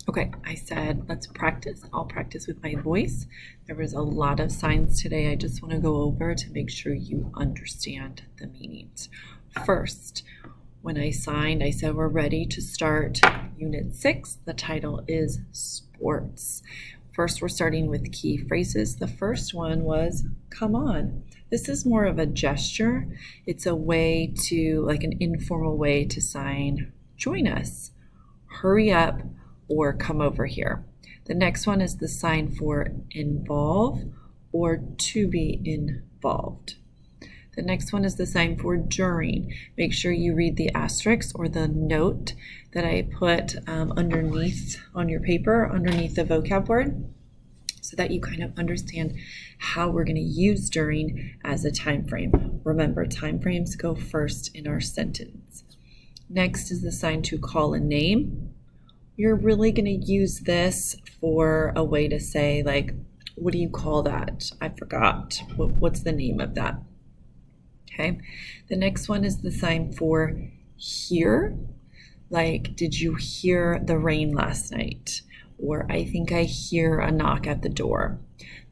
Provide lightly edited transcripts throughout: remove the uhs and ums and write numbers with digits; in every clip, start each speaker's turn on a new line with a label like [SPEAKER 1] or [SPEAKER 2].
[SPEAKER 1] Okay, I said let's practice. I'll practice with my voice. There was a lot of signs today I just want to go over to make sure you understand the meanings. First, when I signed, I said we're ready to start Unit 6. The title is Sports. First, we're starting with key phrases. The first one was, come on. This is more of a gesture. It's a way to, like an informal way to sign, join us, hurry up, or come over here. The next one is the sign for involve or to be involved. The next one is the sign for during. Make sure you read the asterisk or the note that I put underneath on your paper, underneath the vocab word, so that you kind of understand how we're going to use during as a time frame. Remember, time frames go first in our sentence. Next is the sign to call a name. You're really going to use this for a way to say, like, what do you call that? I forgot. What's the name of that? Okay. The next one is the sign for hear. Like, did you hear the rain last night? Or I think I hear a knock at the door.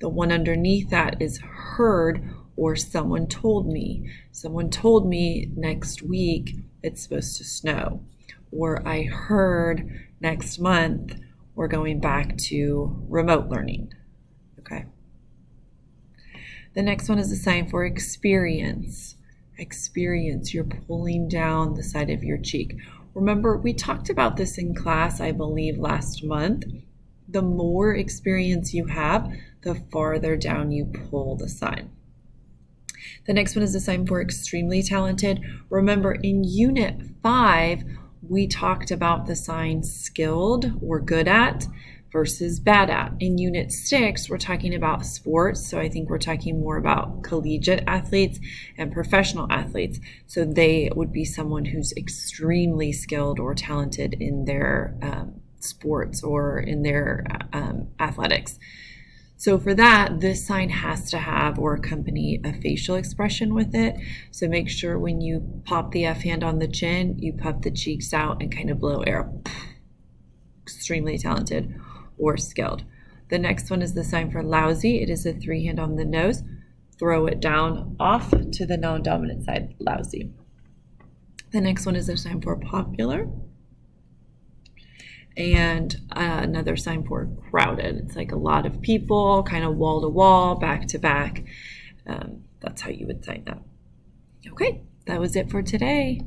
[SPEAKER 1] The one underneath that is heard or someone told me. Someone told me next week it's supposed to snow. Or I heard next month we're going back to remote learning. Okay. The next one is a sign for experience. Experience, you're pulling down the side of your cheek. Remember, we talked about this in class, I believe, last month. The more experience you have, the farther down you pull the sign. The next one is a sign for extremely talented. Remember, in Unit 5, we talked about the sign skilled or good at versus bad at. In Unit 6, we're talking about sports, so I think we're talking more about collegiate athletes and professional athletes. So they would be someone who's extremely skilled or talented in their sports or in their athletics. So for that, this sign has to have or accompany a facial expression with it. So make sure when you pop the F hand on the chin, you puff the cheeks out and kind of blow air. Extremely talented or skilled. The next one is the sign for lousy. It is a 3 hand on the nose. Throw it down off to the non-dominant side, lousy. The next one is a sign for popular. And another sign for crowded. It's like a lot of people, kind of wall to wall, back to back. That's how you would sign that. Okay, that was it for today.